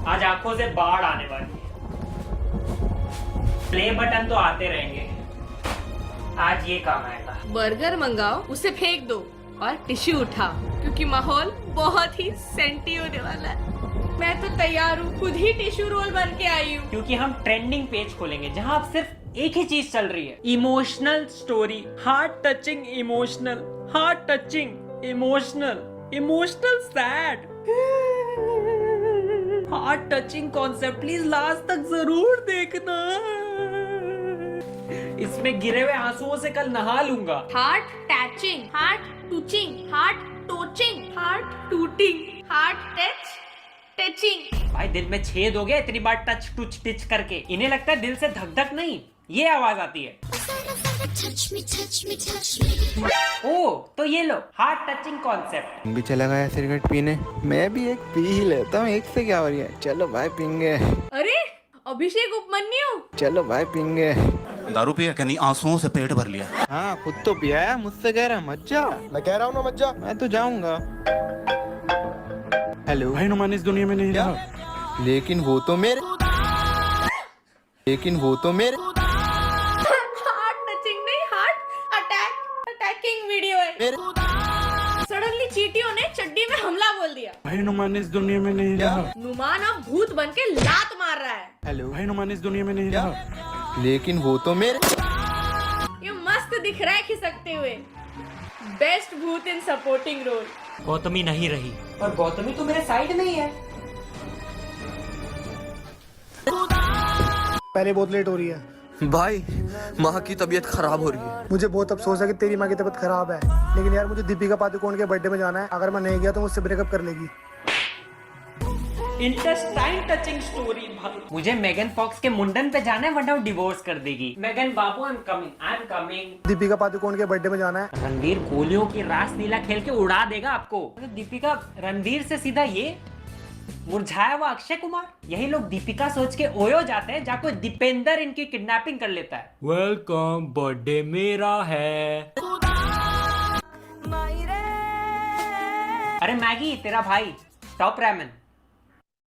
आज आंखों से बाढ़ आने वाली है। प्ले बटन तो आते रहेंगे, आज ये काम आएगा। बर्गर मंगाओ, उसे फेंक दो और टिश्यू उठाओ, क्योंकि माहौल बहुत ही सेंटी होने वाला है। मैं तो तैयार हूँ, खुद ही टिश्यू रोल बन के आई हूँ। क्योंकि हम ट्रेंडिंग पेज खोलेंगे जहां अब सिर्फ एक ही चीज चल रही है, emotional story, heart touching emotional, heart touching emotional, emotional sad, heart touching concept. Please last तक जरूर देखना, इसमें गिरे हुए आंसुओं से कल नहा लूंगा। Heart touching, heart touching, heart touching, heart tooting, heart touch touching. भाई दिल में छेद हो गया इतनी बार टच टुच टिच करके, इन्हें लगता है दिल से धक धक नहीं, ये आवाज आती है। ओ तो ये लो, हार्ट टचिंग कॉन्सेप्ट। भी चला गया सिगरेट पीने, मैं भी एक पी ही लेता हूँ, एक से क्या हो रही है। चलो भाई पीएंगे। अरे अभिषेक उपमन्यु, चलो भाई पीएंगे। दारू पिया क्या? नहीं, आंसुओं से पेट भर लिया। हाँ खुद तो पिया है, मुझसे कह रहा है मत जा। मैं कह रहा हूँ ना मत जा। मैं तो जाऊंगा। हेलो भाई नुमान इस दुनिया में नहीं रहा। लेकिन वो तो मेरे हार्ट टचिंग नहीं, हार्ट अटैकिंग वीडियो है। सडनली चींटियों ने चड्डी में हमला बोल दिया। भाई नुमान इस दुनिया में नहीं रहा। नुमान अब भूत बन के लात मार रहा है। हेलो भाई नुमान इस दुनिया में नहीं रहा। लेकिन वो तो मेरे ये मस्त दिख रहा है खिसकते हुए। बेस्ट भूत इन सपोर्टिंग रोल। गौतमी नहीं रही, और गौतमी तो मेरे साइड में ही है। पहले बहुत लेट हो रही है। भाई माँ की तबीयत खराब हो रही है। मुझे बहुत अफसोस है कि तेरी माँ की तबीयत खराब है, लेकिन यार मुझे दीपिका पादुकोण के बर्थडे में जाना है। अगर मैं नहीं गया तो मुझसे ब्रेकअप कर लेगी। इंटेस्टाइन टचिंग स्टोरी भाई। मुझे मेगन फॉक्स के मुंडन पे जाना है, वरना वो डिवोर्स कर देगी। Megan Babu I am coming. Deepika Padukone के बर्थडे में जाना है। रणवीर गोलियों की रास लीला खेल के उड़ा देगा आपको। दीपिका रणवीर से सीधा ये मुरझाया हुआ अक्षय कुमार, यही लोग दीपिका सोच के ओयो जाते हैं, जाको दीपेंद्र इनकी किडनैपिंग कर लेता है। वेलकम, बर्थडे मेरा है। अरे मैगी तेरा भाई टॉप रैमन,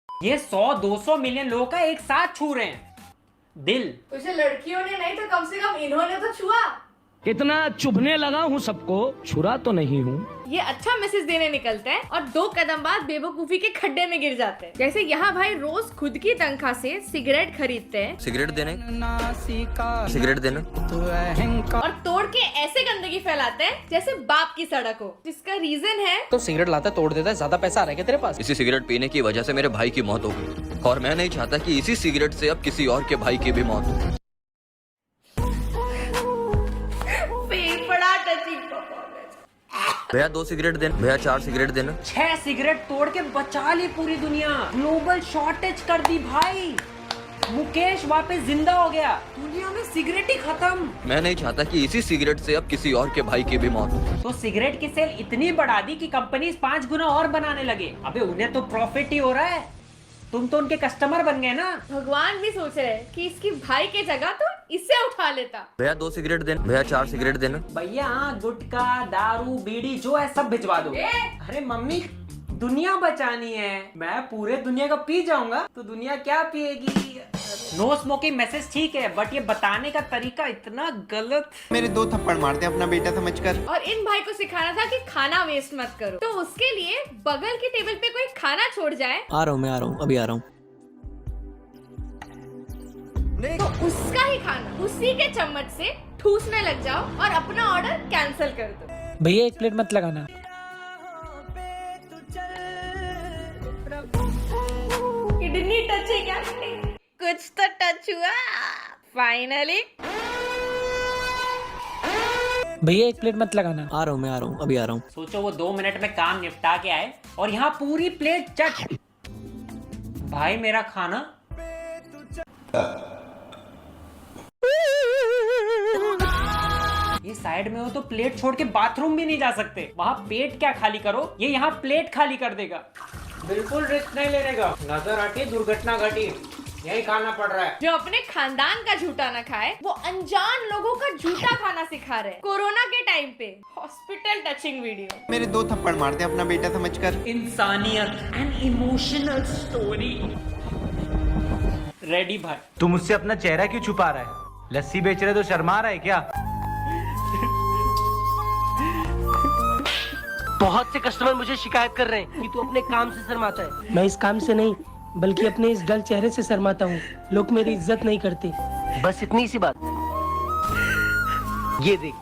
ये 100-200 मिलियन लोगों का एक साथ छू रहे हैं दिल। उसे लड़कियों ने नहीं तो कम से कम इन्होंने तो छुआ। इतना चुभने लगा हूँ सबको, छुरा तो नहीं हूँ। ये अच्छा मैसेज देने निकलते हैं और 2 कदम बाद बेवकूफी के खड्डे में गिर जाते हैं। जैसे यहाँ भाई रोज खुद की तनख्वाह से सिगरेट खरीदते हैं, सिगरेट देना और तोड़ के ऐसे गंदगी फैलाते हैं जैसे बाप की सड़क हो। जिसका रीजन है तो सिगरेट लाता तोड़ देता है, ज्यादा पैसा आ रहा है क्या तेरे पास? इसी सिगरेट पीने की वजह से मेरे भाई की मौत हो गई, और मैं नहीं चाहता कि इसी सिगरेट से अब किसी और के भाई की भी मौत हो। फेफड़ा टचिंग परफॉर्मेंस। भैया 2 सिगरेट देना, भैया 4 सिगरेट देना। 6 सिगरेट तोड़ के बचा ली पूरी दुनिया, ग्लोबल शॉर्टेज कर दी भाई। मुकेश वापस जिंदा हो गया, दुनिया में सिगरेट ही खत्म। मैं नहीं चाहता कि इसी सिगरेट से अब किसी और के भाई की भी मौत हो। तो सिगरेट की सेल इतनी बढ़ा दी कि कंपनीज 5 गुना और बनाने लगे। अबे उन्हें तो प्रॉफिट ही हो रहा है, तुम तो उनके कस्टमर बन गए ना। भगवान भी सोच रहे हैं कि इसकी भाई के जगह तो इससे उठा लेता। भैया 2 सिगरेट देना, भैया 4 सिगरेट देना। भैया गुटखा दारू बीड़ी जो है सब भिजवा दो। अरे मम्मी दुनिया बचानी है, मैं पूरे दुनिया का पी जाऊंगा तो दुनिया क्या पिएगी। नो स्मोकिंग मैसेज ठीक है, बट ये बताने का तरीका इतना गलत। मेरे 2 थप्पड़ मारते अपना बेटा समझकर। और इन भाई को सिखाना था कि खाना वेस्ट मत करो, तो उसके लिए बगल के टेबल पे कोई खाना छोड़ जाए, आ रहा हूँ, मैं आ रहा हूँ, अभी आ रहा हूँ। तो उसका ही खाना उसी के चम्मच से ठूसने लग जाओ और अपना ऑर्डर कैंसिल कर दो। भैया 1 प्लेट मत लगाना। किडनी टच है क्या? कुछ तो टच हुआ फाइनली। भैया 1 प्लेट मत लगाना। आ रहा हूँ, मैं आ रहा हूँ, अभी आ रहा हूँ। सोचो वो 2 मिनट में काम निपटा के आए और यहाँ पूरी प्लेट चट। भाई मेरा खाना। ये साइड में हो तो प्लेट छोड़ के बाथरूम भी नहीं जा सकते, वहाँ पेट क्या खाली करो, ये यहाँ प्लेट खाली कर देगा। बिल्कुल रिस्क नहीं लेने का, नजर हटी दुर्घटना घटी। यही खाना पड़ रहा है। जो अपने खानदान का झूठा ना खाए वो अनजान लोगों का झूठा खाना सिखा रहे हैं। कोरोना के टाइम पे हॉस्पिटल टचिंग वीडियो। मेरे 2 थप्पड़ मारते अपना बेटा समझकर। इंसानियत एंड इमोशनल स्टोरी। रेडी भाई। तू मुझसे अपना चेहरा क्यों छुपा रहा है? लस्सी बेच रहे तो शर्मा रहा है क्या? बहुत से कस्टमर मुझे शिकायत कर रहे हैं कि तू अपने काम से शर्माता है। मैं इस काम से नहीं बल्कि अपने इस डल चेहरे से शर्माता हूँ। लोग मेरी इज्जत नहीं करते। बस इतनी सी बात। ये देख,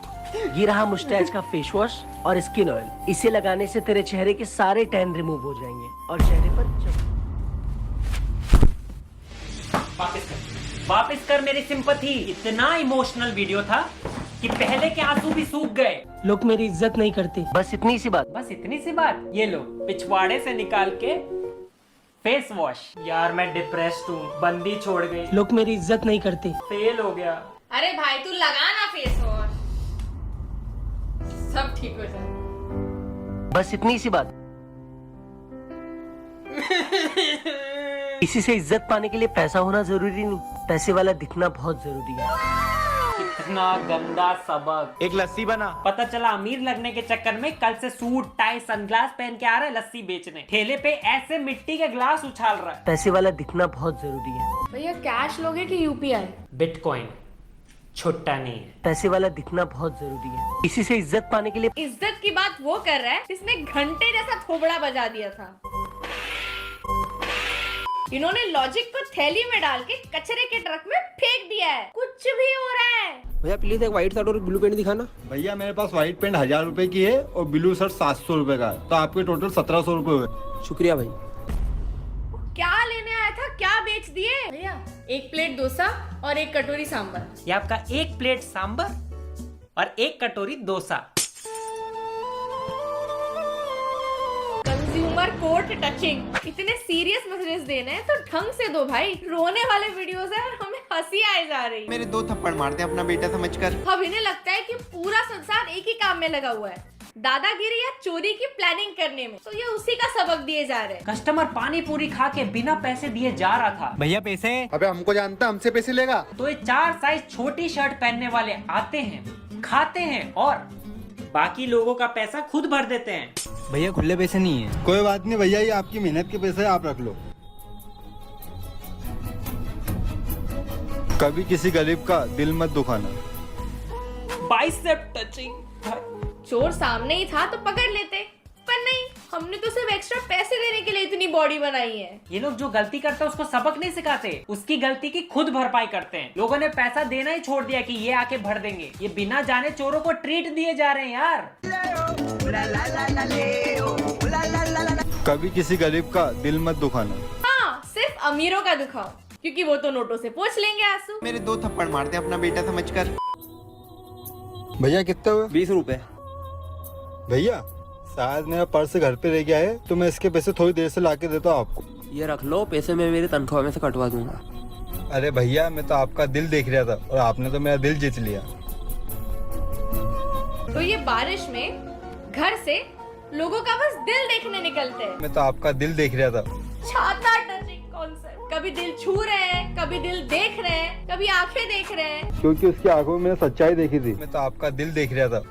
ये रहा मुस्टैच का फेस वॉश और स्किन ऑयल। इसे लगाने से तेरे चेहरे के सारे टैन रिमूव हो जाएंगे और चेहरे पर वापस कर मेरी सिंपैथी। इतना इमोशनल वीडियो था कि पहले के आंसू भी सूख गए। लोग मेरी इज्जत नहीं करते। बस इतनी सी बात। बस इतनी सी बात। ये लो पिछवाड़े से निकाल के फेस वॉश। यार मैं डिप्रेस्ड हूँ, बंदी छोड़ गई। लोग मेरी इज्जत नहीं करते। फेल हो गया। अरे भाई तू लगा ना फेस वॉश, सब ठीक हो जाए। बस इतनी सी बात। किसी से इज्जत पाने के लिए पैसा होना जरूरी नहीं, पैसे वाला दिखना बहुत जरूरी है। कितना गंदा सबक। एक लस्सी बना। पता चला अमीर लगने के चक्कर में कल से सूट टाई सनग्लास पहन के आ रहा है लस्सी बेचने। ठेले पे ऐसे मिट्टी के ग्लास उछाल रहा है। पैसे वाला दिखना बहुत जरूरी है। भैया कैश लोगे कि यूपीआई? बिटकॉइन छुट्टा नहीं है। पैसे वाला दिखना बहुत जरूरी है। किसी से इज्जत पाने के लिए। इज्जत की बात वो कर रहा है जिसने घंटे जैसा थोबड़ा बजा दिया था। इन्होंने लॉजिक को थैली में डाल के कचरे के ट्रक में फेंक दिया है। कुछ भी हो रहा है। भैया प्लीज एक व्हाइट शर्ट और ब्लू पेंट दिखाना। भैया मेरे पास व्हाइट पेंट 1000 रुपए की है और ब्लू शर्ट 700 रुपए का है, तो आपके टोटल 1700 रुपए हुए। शुक्रिया भाई। क्या लेने आया था, क्या बेच दिए? भैया 1 प्लेट डोसा और 1 कटोरी सांभर। ये आपका 1 प्लेट सांबर और 1 कटोरी डोसा। Consumer court touching. इतने सीरियस मैसेजेस देने हैं तो ढंग से दो भाई। रोने वाले वीडियोस है और हमें हंसी आए जा रही है। मेरे 2 थप्पड़ मारते अपना बेटा समझकर। अब इन्हें लगता है कि पूरा संसार एक ही काम में लगा हुआ है, दादागिरी या चोरी की प्लानिंग करने में। तो ये उसी का सबक दिए जा रहे हैं। कस्टमर पानी पूरी खा के बिना पैसे दिए जा रहा था। भैया पैसे। अबे हमको जानता, हमसे पैसे लेगा? तो ये 4 साइज छोटी शर्ट पहनने वाले आते हैं, खाते हैं और बाकी लोगों का पैसा खुद भर देते हैं। भैया खुले पैसे नहीं है। कोई बात नहीं भैया, ये आपकी मेहनत के पैसे आप रख लो। कभी किसी गरीब का दिल मत दुखाना। Bicep touching. चोर सामने ही था तो पकड़ लेते, पर नहीं, हमने तो सिर्फ एक्स्ट्रा पैसे देने के लिए इतनी बॉडी बनाई है। ये लोग जो गलती करते हैं उसको सबक नहीं सिखाते, उसकी गलती की खुद भरपाई करते हैं। लोगों ने पैसा देना ही छोड़ दिया कि ये आके भर देंगे। ये बिना जाने चोरों को ट्रीट दिए जा रहे हैं यार। कभी किसी गरीब का दिल मत दुखाना। हाँ, सिर्फ अमीरों का दुखाओ, क्योंकि वो तो नोटों से पोंछ लेंगे आंसू। मेरे 2 थप्पड़ मारते अपना बेटा समझकर। भैया कितने हुए? 20 रुपए। भैया शायद मेरा पर्स घर पे रह गया है, तो मैं इसके पैसे थोड़ी देर से लाके देता हूँ आपको। ये रख लो, पैसे मैं मेरी तनख्वाह में से कटवा दूंगा। अरे भैया मैं तो आपका दिल देख रहा था और आपने तो मेरा दिल जीत लिया। तो ये बारिश में घर से लोगों का बस दिल देखने निकलते हैं। मैं तो आपका दिल देख रहा था। छाता टचिंग कॉन्सेप्ट। कभी दिल छू रहे हैं, कभी दिल देख रहे हैं, कभी आंखें देख रहे हैं। क्योंकि उसकी आंखों में मैंने सच्चाई देखी थी। मैं तो आपका दिल देख रहा था।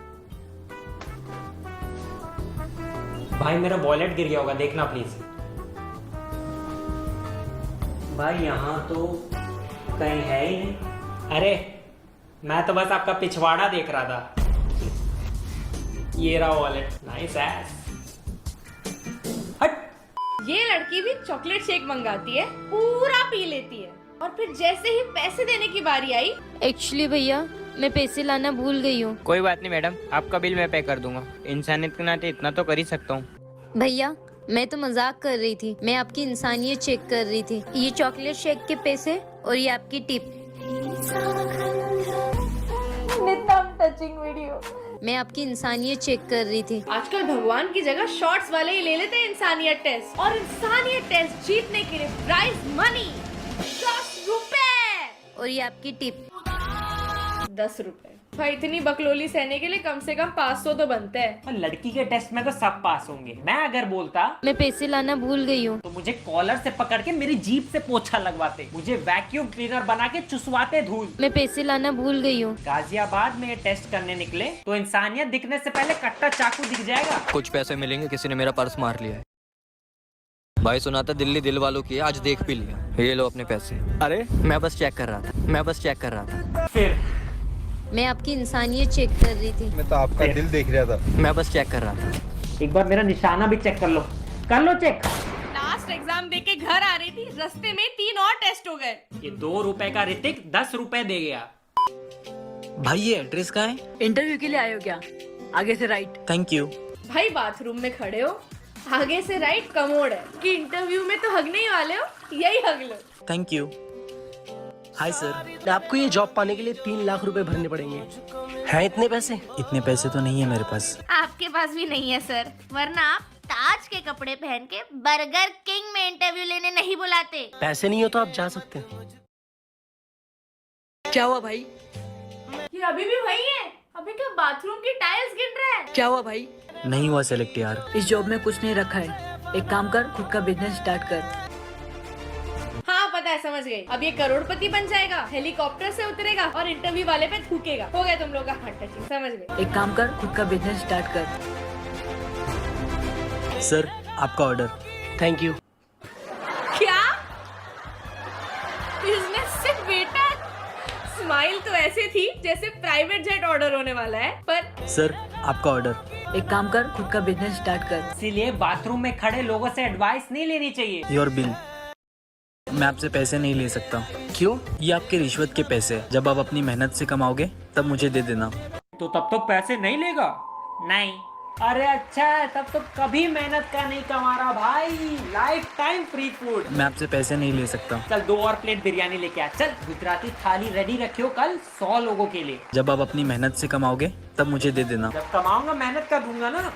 भाई मेरा वॉलेट गिर गया होगा, देखना प्लीज। भाई यहाँ तो कहीं है ही नहीं। अरे मैं तो बस आपका पिछवाड़ा देख रहा था। ये रहा वॉलेट। Nice S. हट। ये लड़की भी चॉकलेट शेक मंगाती है, पूरा पी लेती है, और फिर जैसे ही पैसे देने की बारी आई, एक्चुअली भैया मैं पैसे लाना भूल गई हूँ। कोई बात नहीं मैडम, आपका बिल मैं पे कर दूंगा। इंसानियत के नाते इतना तो कर ही सकता हूँ। भैया मैं तो मजाक कर रही थी, मैं आपकी इंसानियत चेक कर रही थी। ये चॉकलेट शेक के पैसे और ये आपकी टिप। नितम touching video. मैं आपकी इंसानियत चेक कर रही थी। आजकल भगवान की जगह शॉर्ट्स वाले ही ले लेते हैं इंसानियत टेस्ट, और इंसानियत टेस्ट जीतने के लिए प्राइज मनी 10 रुपए और ये आपकी टिप। 10 रुपए। भाई इतनी बकलोली सहने के लिए कम से कम 500 तो बनते हैं। और लड़की के टेस्ट में तो सब पास होंगे। मैं अगर बोलता मैं पैसे लाना भूल गई हूँ। तो मुझे कॉलर से पकड़ के मेरी जीभ से पोछा लगवाते, मुझे वैक्यूम क्लीनर बना के चुसवाते धूल। मैं पैसे लाना भूल गई हूँ। गाजियाबाद में ये टेस्ट करने निकले तो इंसानियत दिखने से पहले कट्टा चाकू दिख जाएगा। कुछ पैसे मिलेंगे, किसी ने मेरा पर्स मार लिया है। भाई सुना था दिल्ली दिल वालों की है, आज देख भी लिया। ये लो अपने पैसे। अरे मैं बस चेक कर रहा था। फिर मैं आपकी इंसानियत चेक कर रही थी। मैं तो आपका दिल देख रहा था। मैं बस चेक कर रहा था। एक बार मेरा निशाना भी चेक कर लो चेक। लास्ट एग्जाम दे के घर आ रही थी, रास्ते में 3 और टेस्ट हो गए। ये 2 रुपए का ऋतिक 10 रुपए दे गया। भाई ये एड्रेस कहाँ है? इंटरव्यू के लिए आए हो क्या? आगे से राइट। Thank you. भाई बाथरूम में खड़े हो, आगे से राइट कमोड है कि इंटरव्यू में तो हगने ही वाले हो, यही हग लो। Thank you. Hi sir. आपको ये जॉब पाने के लिए 3 लाख रुपए भरने पड़ेंगे। हैं इतने पैसे? इतने पैसे तो नहीं है मेरे पास। आपके पास भी नहीं है सर, वरना आप ताज के कपड़े पहन के बर्गर किंग में इंटरव्यू लेने नहीं बुलाते। पैसे नहीं हो तो आप जा सकते हैं। क्या हुआ भाई? ये अभी भी वही है? अभी क्या बाथरूम की टाइल्स गिन रहा है? क्या हुआ भाई? नहीं हुआ सेलेक्ट यार। इस जॉब में कुछ नहीं रखा है, एक काम कर, खुद का बिजनेस स्टार्ट कर। हाँ पता है, समझ गई। अब ये करोड़पति बन जाएगा, हेलीकॉप्टर से उतरेगा और इंटरव्यू वाले पे थूकेगा। हो गया तुम लोग का हार्ट टचिंग, समझ गए। एक काम कर, खुद का बिजनेस स्टार्ट कर। सर आपका ऑर्डर। Thank you. क्या बिजनेस से बेटा? स्माइल तो ऐसे थी जैसे प्राइवेट जेट ऑर्डर होने वाला है, पर सर आपका ऑर्डर। एक काम कर, खुद का बिजनेस स्टार्ट कर। इसीलिए बाथरूम में खड़े लोगों से एडवाइस नहीं लेनी चाहिए। Your bill. मैं आपसे पैसे नहीं ले सकता। क्यों? ये आपके रिश्वत के पैसे हैं। जब आप अपनी मेहनत से कमाओगे तब मुझे दे देना। तो तब तो पैसे नहीं लेगा? नहीं। अरे अच्छा है, तब तो कभी मेहनत का नहीं कमा रहा भाई, लाइफ टाइम फ्री फूड। मैं आपसे पैसे नहीं ले सकता। चल 2 और प्लेट बिरयानी लेके आ। चल गुजराती थाली रेडी रखियो कल 100 लोगों के लिए। जब आप अपनी मेहनत से कमाओगे तब मुझे दे देना। जब कमाऊंगा मेहनत का दूंगा ना,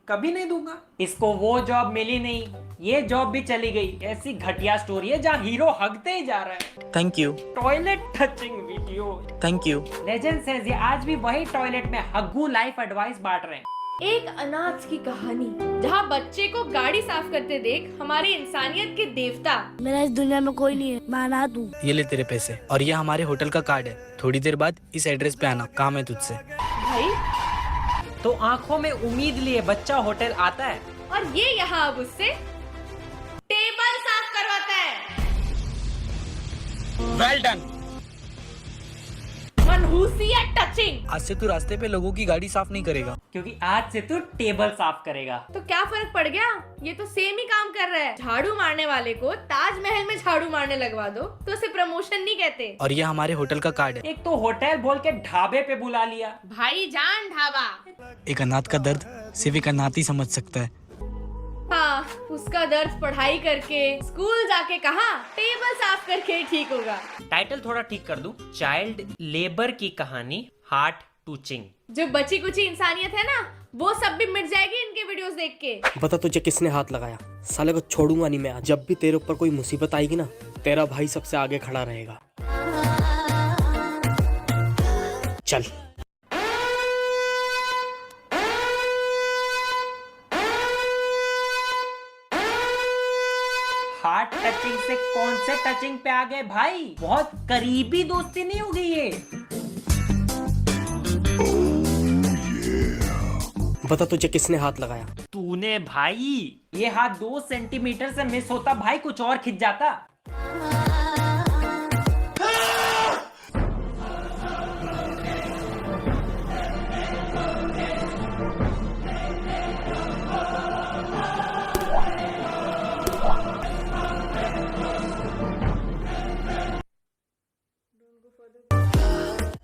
कभी नहीं दूंगा। इसको वो जॉब मिली नहीं, ये जॉब भी चली गई। ऐसी घटिया स्टोरी है जहाँ हीरो हगते ही जा रहा है। Thank you. Toilet touching video. Thank you. Legends हैं ये आज भी वही टॉयलेट में हग्गू लाइफ एडवाइस बांट रहे हैं। एक अनाथ की कहानी जहाँ बच्चे को गाड़ी साफ करते देख हमारी इंसानियत के देवता। मेरा इस दुनिया में कोई नहीं है, मैं अनाथ हूँ। ये ले तेरे पैसे, और ये हमारे होटल का कार्ड है। थोड़ी देर बाद इस एड्रेस पे आना, काम है तुझसे। भाई तो आंखों में उम्मीद लिए बच्चा होटल आता है और ये यहाँ अब उससे टेबल साफ करवाता है। Well done. मनहूसी या टचिंग? आज से तू रास्ते पे लोगों की गाड़ी साफ नहीं करेगा। क्योंकि आज से तू टेबल साफ करेगा। तो क्या फर्क पड़ गया? ये तो सेम ही काम कर रहा है। झाड़ू मारने वाले को ताजमहल में झाड़ू मारने लगवा दो तो उसे प्रमोशन नहीं कहते। और ये हमारे होटल का कार्ड है। एक तो होटल बोल के ढाबे पे बुला लिया। भाई जान ढाबा। एक अनाथ का दर्द सिर्फ एक अनाथ ही समझ सकता है। हाँ, उसका दर्द पढ़ाई करके स्कूल जाके कहा टेबल साफ करके ठीक होगा। टाइटल थोड़ा ठीक कर दूं, चाइल्ड लेबर की कहानी हार्ट टचिंग। जो बची कुची इंसानियत है ना, वो सब भी मिट जाएगी इनके वीडियोस देख के। बता तुझे किसने हाथ लगाया? साले को छोड़ूंगा नहीं मैं आज। जब भी तेरे ऊपर कोई मुसीबत आएगी ना, तेरा भाई सबसे आगे खड़ा रहेगा। चल। हार्ट टचिंग से कौन से टचिंग पे आ गए भाई? बहुत करीबी दोस्ती नहीं हो गई ये? बता तुझे किसने हाथ लगाया? तूने भाई। ये हाथ 2 सेंटीमीटर से मिस होता भाई, कुछ और खिंच जाता।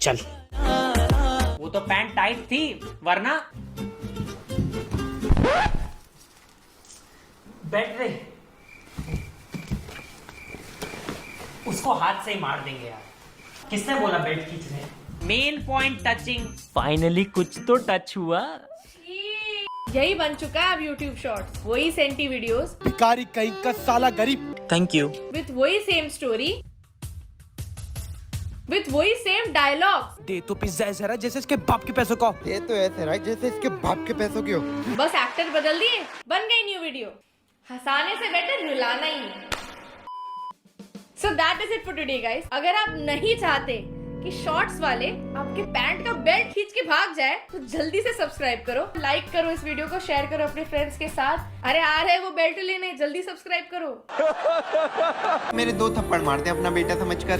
चल। वो तो पैंट टाइट थी, वरना बैठ रहे। उसको हाथ से ही मार देंगे यार। किसने बोला बेल्ट खींचने? Main point touching. फाइनली कुछ तो टच हुआ। यही बन चुका है अब YouTube शॉर्ट्स, वही सेंटी वीडियोस भिखारी कहीं का साला गरीब। Thank you. विथ वही सेम स्टोरी विथ वही सेम डायलॉग। दे तो पिज्जा ऐसा रहा जैसे इसके बाप के पैसों का। ये तो ऐसे रहा जैसे इसके बाप के पैसों की हो। बस एक्टर बदल दिए, बन गई न्यू वीडियो। हंसाने से बेटर रुलाना ही है। So that is it for today guys. अगर आप नहीं चाहते कि शॉर्ट्स वाले आपके पैंट का बेल्ट खींच के भाग जाए तो जल्दी से सब्सक्राइब करो, लाइक करो इस वीडियो को, शेयर करो अपने फ्रेंड्स के साथ। अरे आ रहे वो बेल्ट लेने, जल्दी सब्सक्राइब करो। मेरे 2 थप्पड़ मारते अपना बेटा समझकर।